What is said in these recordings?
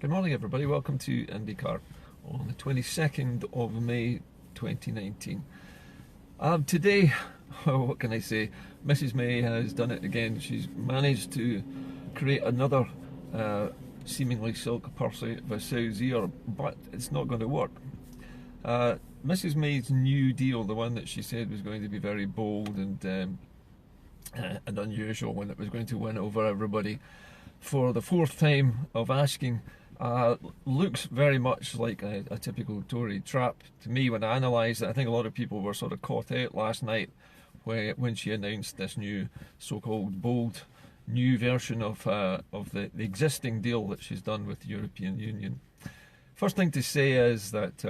Good morning, everybody. Welcome to IndyCar on the 22nd of May 2019. Today, what can I say? Mrs. May has done it again. She's managed to create another seemingly silk pursuit of a sow's ear, but it's not going to work. Mrs. May's new deal, the one that she said was going to be very bold and unusual, when it was going to win over everybody for the fourth time of asking, looks very much like a typical Tory trap to me when I analyse it. I think a lot of people were sort of caught out last night when she announced this new so-called bold new version of the existing deal that she's done with the European Union. First thing to say is that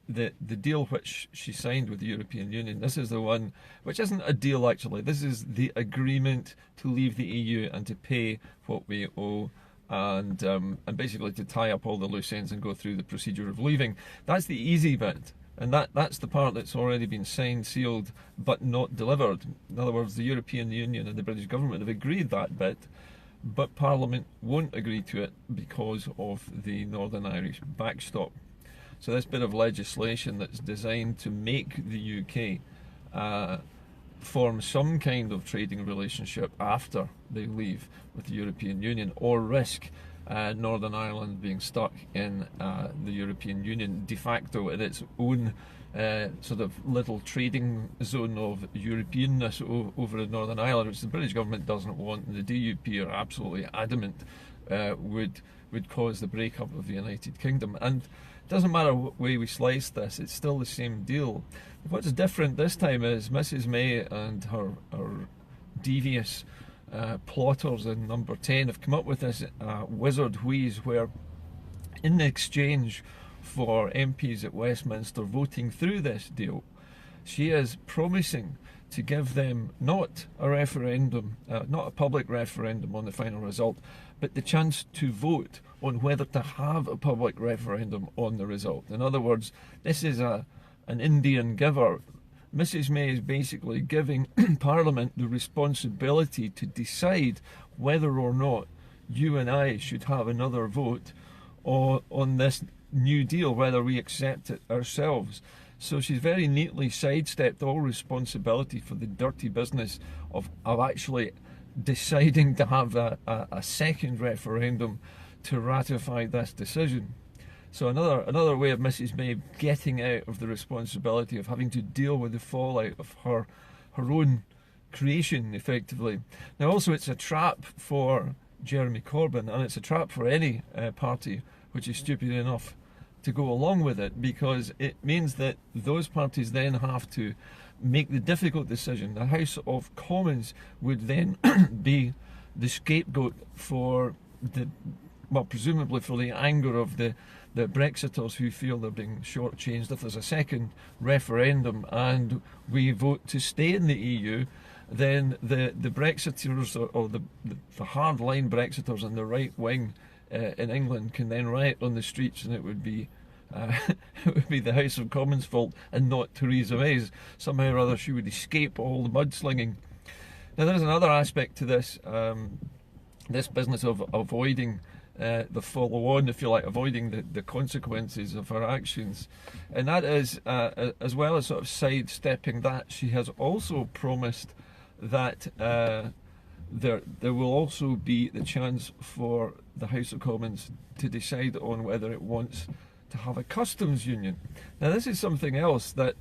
the deal which she signed with the European Union, this is the one which isn't a deal actually. This is the agreement to leave the EU and to pay what we owe, and basically to tie up all the loose ends and go through the procedure of leaving. That's the easy bit, and that's the part that's already been signed, sealed, but not delivered. In other words, the European Union and the British government have agreed that bit, but Parliament won't agree to it because of the Northern Irish backstop. So this bit of legislation that's designed to make the UK form some kind of trading relationship after they leave with the European Union, or risk Northern Ireland being stuck in the European Union de facto in its own sort of little trading zone of Europeanness over in Northern Ireland, which the British government doesn't want, and the DUP are absolutely adamant would cause the breakup of the United Kingdom. And it doesn't matter what way we slice this, it's still the same deal. What's different this time is Mrs. May and her devious plotters in number 10 have come up with this wizard wheeze where, in exchange for MPs at Westminster voting through this deal, she is promising to give them not a referendum, not a public referendum on the final result, but the chance to vote on whether to have a public referendum on the result. In other words, this is an Indian giver. Mrs. May is basically giving Parliament the responsibility to decide whether or not you and I should have another vote on this new deal, whether we accept it ourselves. So she's very neatly sidestepped all responsibility for the dirty business of actually deciding to have a second referendum to ratify this decision. So another way of Mrs. May getting out of the responsibility of having to deal with the fallout of her own creation, effectively. Now also, it's a trap for Jeremy Corbyn, and it's a trap for any party which is stupid enough to go along with it, because it means that those parties then have to make the difficult decision. The House of Commons would then be the scapegoat for presumably for the anger of the Brexiters, who feel they're being shortchanged. If there's a second referendum and we vote to stay in the EU, then the Brexiters, or the hardline Brexiters and the right wing in England can then riot on the streets, and it would be the House of Commons' fault and not Theresa May's. Somehow or other she would escape all the mudslinging. Now there's another aspect to this, this business of avoiding the follow-on, if you like, avoiding the consequences of her actions. And that is, as well as sort of sidestepping that, she has also promised that there will also be the chance for the House of Commons to decide on whether it wants to have a customs union. Now this is something else that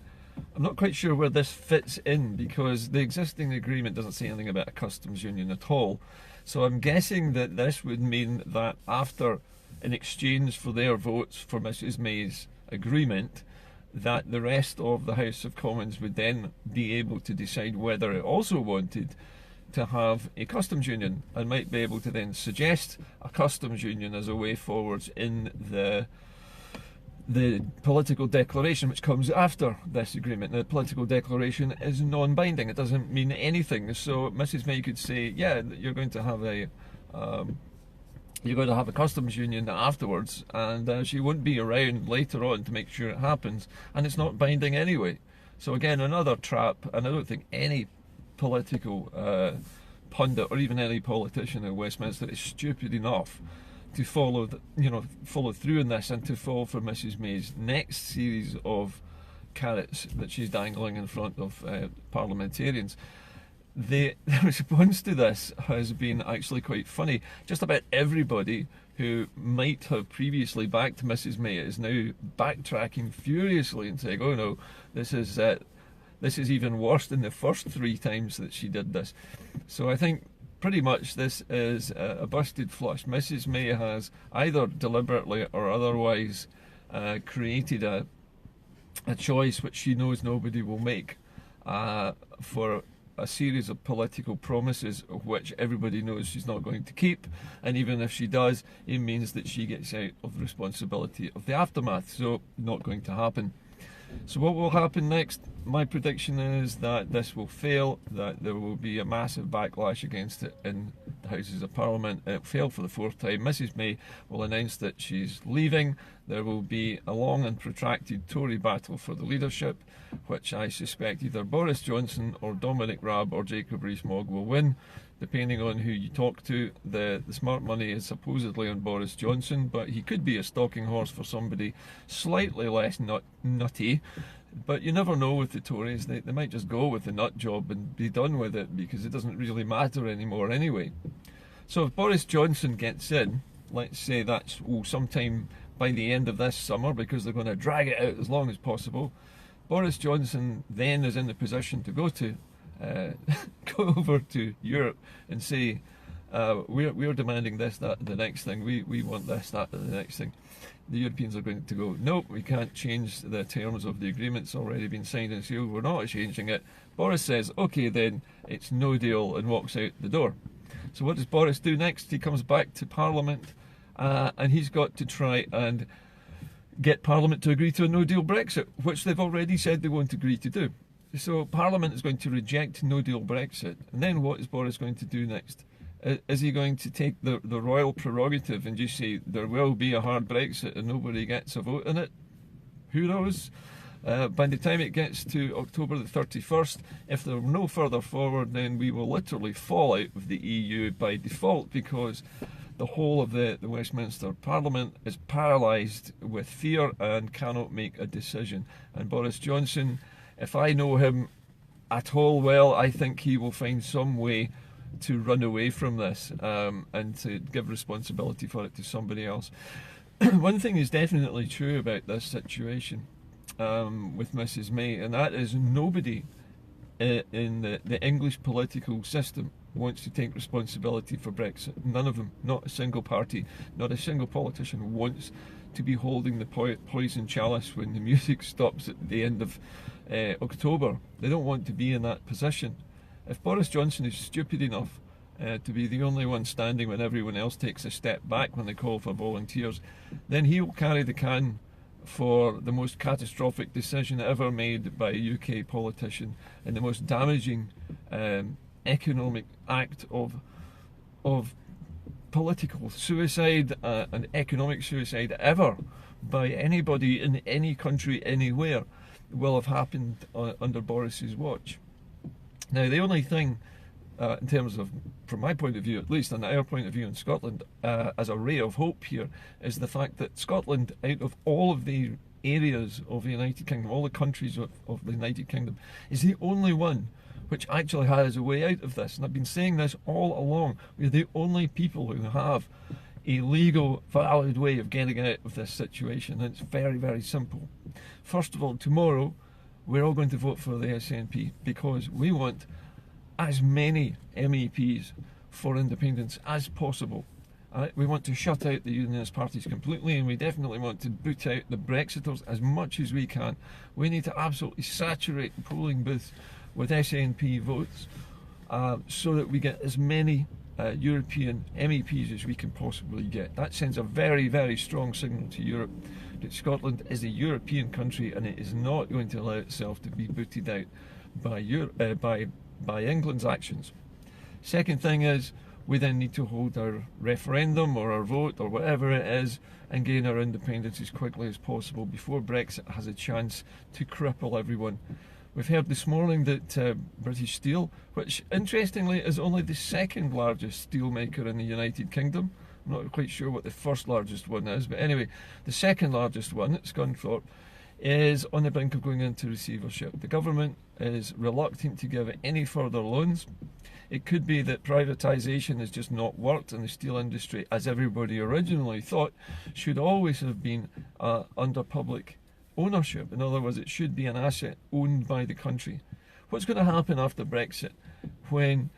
I'm not quite sure where this fits in, because the existing agreement doesn't say anything about a customs union at all. So I'm guessing that this would mean that after, in exchange for their votes for Mrs. May's agreement, that the rest of the House of Commons would then be able to decide whether it also wanted to have a customs union, and might be able to then suggest a customs union as a way forwards in the political declaration which comes after this agreement. The political declaration is non-binding, it doesn't mean anything. So Mrs. May could say, yeah, you're going to have a customs union afterwards, and she won't be around later on to make sure it happens, and it's not binding anyway. So again, another trap, and I don't think any political pundit or even any politician in Westminster is stupid enough to follow, follow through on this and to fall for Mrs May's next series of carrots that she's dangling in front of parliamentarians. The response to this has been actually quite funny. Just about everybody who might have previously backed Mrs May is now backtracking furiously and saying, "Oh no, this is even worse than the first 3 times that she did this." So I think pretty much this is a busted flush. Mrs May has either deliberately or otherwise created a choice which she knows nobody will make for a series of political promises of which everybody knows she's not going to keep, and even if she does, it means that she gets out of the responsibility of the aftermath, so not going to happen. So what will happen next? My prediction is that this will fail, that there will be a massive backlash against it in the Houses of Parliament. It failed for the 4th time. Mrs May will announce that she's leaving. There will be a long and protracted Tory battle for the leadership, which I suspect either Boris Johnson or Dominic Raab or Jacob Rees-Mogg will win, depending on who you talk to. The smart money is supposedly on Boris Johnson, but he could be a stalking horse for somebody slightly less nutty. But you never know with the Tories. They might just go with the nut job and be done with it, because it doesn't really matter anymore anyway. So if Boris Johnson gets in, let's say that's sometime by the end of this summer, because they're going to drag it out as long as possible, Boris Johnson then is in the position to go go over to Europe and say, we're demanding this, that, the next thing. We want this, that, the next thing. The Europeans are going to go, nope, we can't change the terms of the agreement. It's already been signed and sealed. We're not changing it. Boris says, okay, then it's no deal, and walks out the door. So what does Boris do next? He comes back to Parliament, and he's got to try and get Parliament to agree to a no-deal Brexit, which they've already said they won't agree to do. So Parliament is going to reject no-deal Brexit. And then what is Boris going to do next? Is he going to take the royal prerogative and just say there will be a hard Brexit and nobody gets a vote in it? Who knows? By the time it gets to October the 31st, if they're no further forward, then we will literally fall out of the EU by default, because the whole of the Westminster Parliament is paralysed with fear and cannot make a decision. And Boris Johnson, if I know him at all well, I think he will find some way to run away from this and to give responsibility for it to somebody else. One thing is definitely true about this situation with Mrs May, and that is nobody in the English political system wants to take responsibility for Brexit. None of them, not a single party, not a single politician wants to be holding the poison chalice when the music stops at the end of October. They don't want to be in that position. If Boris Johnson is stupid enough to be the only one standing when everyone else takes a step back when they call for volunteers, then he will carry the can for the most catastrophic decision ever made by a UK politician, and the most damaging economic act of political suicide and economic suicide ever by anybody in any country anywhere will have happened under Boris's watch. Now, the only thing in terms of, from my point of view at least, and our point of view in Scotland, as a ray of hope here, is the fact that Scotland, out of all of the areas of the United Kingdom, all the countries of the United Kingdom, is the only one which actually has a way out of this. And I've been saying this all along. We're the only people who have a legal, valid way of getting out of this situation. And it's very, very simple. First of all, tomorrow, we're all going to vote for the SNP because we want as many MEPs for independence as possible. We want to shut out the unionist parties completely, and we definitely want to boot out the Brexiters as much as we can. We need to absolutely saturate the polling booths with SNP votes so that we get as many European MEPs as we can possibly get. That sends a very, very strong signal to Europe that Scotland is a European country and it is not going to allow itself to be booted out by England's actions. Second thing is, we then need to hold our referendum or our vote or whatever it is and gain our independence as quickly as possible before Brexit has a chance to cripple everyone. We've heard this morning that British Steel, which interestingly is only the second largest steel maker in the United Kingdom, I'm not quite sure what the first largest one is, but anyway, the second largest one at Scunthorpe is on the brink of going into receivership. The government is reluctant to give any further loans. It could be that privatisation has just not worked, and the steel industry, as everybody originally thought, should always have been under public ownership. In other words, it should be an asset owned by the country. What's going to happen after Brexit when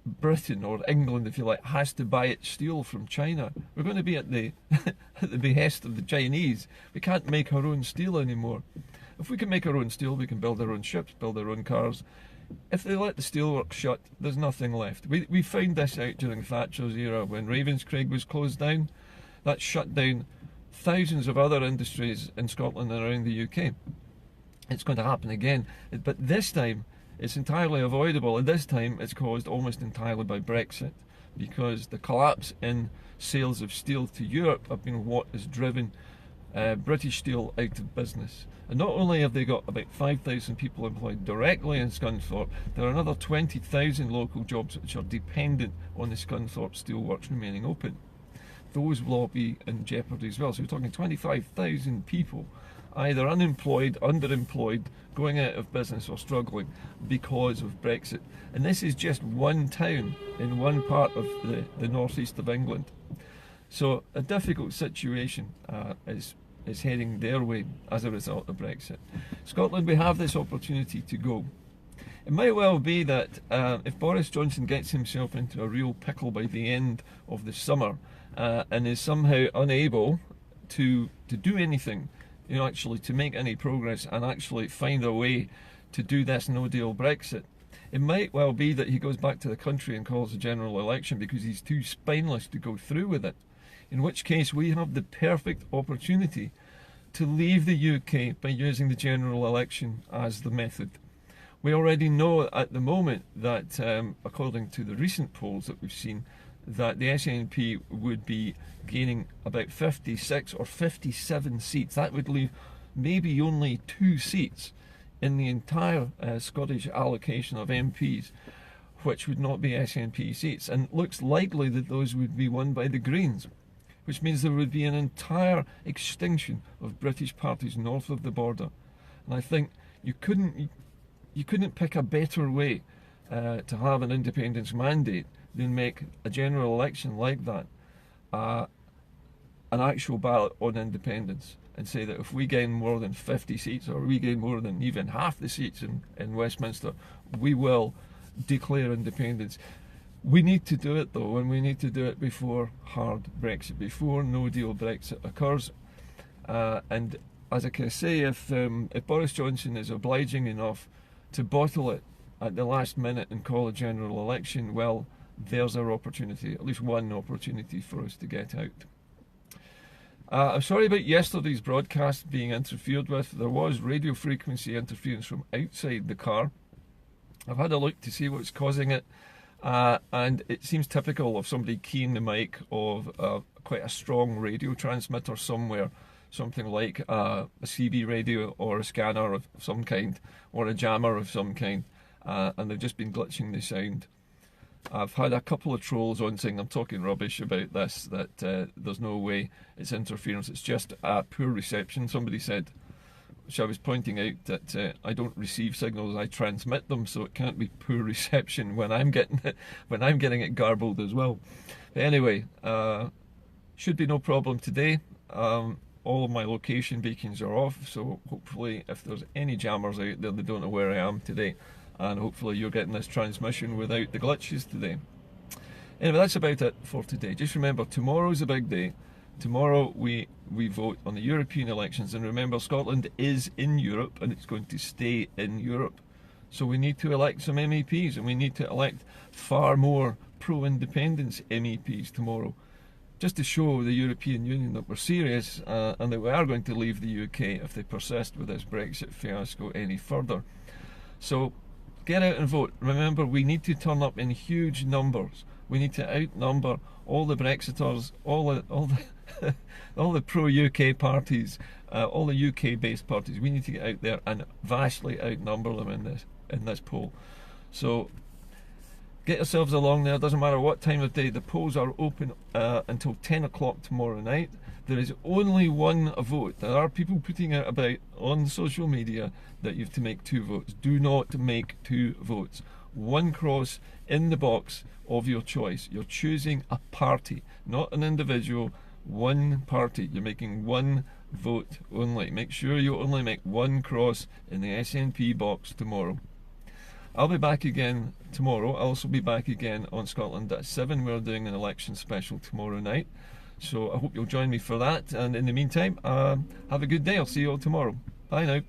Britain, or England if you like, has to buy its steel from China? We're going to be at the at the behest of the Chinese. We can't make our own steel anymore. If we can make our own steel, we can build our own ships, build our own cars. If they let the steelworks shut, there's nothing left. We found this out during Thatcher's era when Ravenscraig was closed down. That shut down thousands of other industries in Scotland and around the UK. It's going to happen again, but this time it's entirely avoidable, and this time it's caused almost entirely by Brexit, because the collapse in sales of steel to Europe have been what has driven British Steel out of business. And not only have they got about 5,000 people employed directly in Scunthorpe, there are another 20,000 local jobs which are dependent on the Scunthorpe Steelworks remaining open. Those will all be in jeopardy as well. So we're talking 25,000 people either unemployed, underemployed, going out of business or struggling because of Brexit. And this is just one town in one part of the northeast of England. So a difficult situation is heading their way as a result of Brexit. Scotland, we have this opportunity to go. It might well be that if Boris Johnson gets himself into a real pickle by the end of the summer and is somehow unable to do anything, actually to make any progress and actually find a way to do this no-deal Brexit, it might well be that he goes back to the country and calls a general election because he's too spineless to go through with it. In which case we have the perfect opportunity to leave the UK by using the general election as the method. We already know at the moment that, according to the recent polls that we've seen, that the SNP would be gaining about 56 or 57 seats. That would leave maybe only 2 seats in the entire Scottish allocation of MPs, which would not be SNP seats. And it looks likely that those would be won by the Greens, which means there would be an entire extinction of British parties north of the border. And I think you couldn't pick a better way to have an independence mandate than make a general election like that an actual ballot on independence, and say that if we gain more than 50 seats, or we gain more than even half the seats in Westminster, we will declare independence. We need to do it though, and we need to do it before hard Brexit, before no-deal Brexit occurs. And as I can say, if Boris Johnson is obliging enough to bottle it at the last minute and call a general election, well, there's our opportunity, at least one opportunity for us to get out. I'm sorry about yesterday's broadcast being interfered with. There was radio frequency interference from outside the car. I've had a look to see what's causing it, and it seems typical of somebody keying the mic of quite a strong radio transmitter somewhere, something like a CB radio or a scanner of some kind, or a jammer of some kind, and they've just been glitching the sound. I've had a couple of trolls on saying I'm talking rubbish about this, that there's no way it's interference, it's just poor reception. Somebody said, which I was pointing out, that I don't receive signals, I transmit them, so it can't be poor reception when I'm getting it garbled as well. But anyway, should be no problem today. All of my location beacons are off, so hopefully if there's any jammers out there, they don't know where I am today. And hopefully you're getting this transmission without the glitches today. Anyway, that's about it for today. Just remember, tomorrow's a big day. Tomorrow we vote on the European elections, and remember, Scotland is in Europe and it's going to stay in Europe. So we need to elect some MEPs, and we need to elect far more pro-independence MEPs tomorrow, just to show the European Union that we're serious and that we are going to leave the UK if they persist with this Brexit fiasco any further. So get out and vote. Remember, we need to turn up in huge numbers. We need to outnumber all the Brexiters, all the pro-UK parties, all the UK-based parties. We need to get out there and vastly outnumber them in this poll. So Get yourselves along there. Doesn't matter what time of day. The polls are open until 10 o'clock tomorrow night. There is only one vote. There are people putting it about on social media that you have to make 2 votes. Do not make 2 votes. 1 cross in the box of your choice. You're choosing a party, not an individual. 1 party. You're making 1 vote only. Make sure you only make 1 cross in the SNP box tomorrow. I'll be back again tomorrow. I'll also be back again on Scotland at 7. We're doing an election special tomorrow night. So I hope you'll join me for that. And in the meantime, have a good day. I'll see you all tomorrow. Bye now.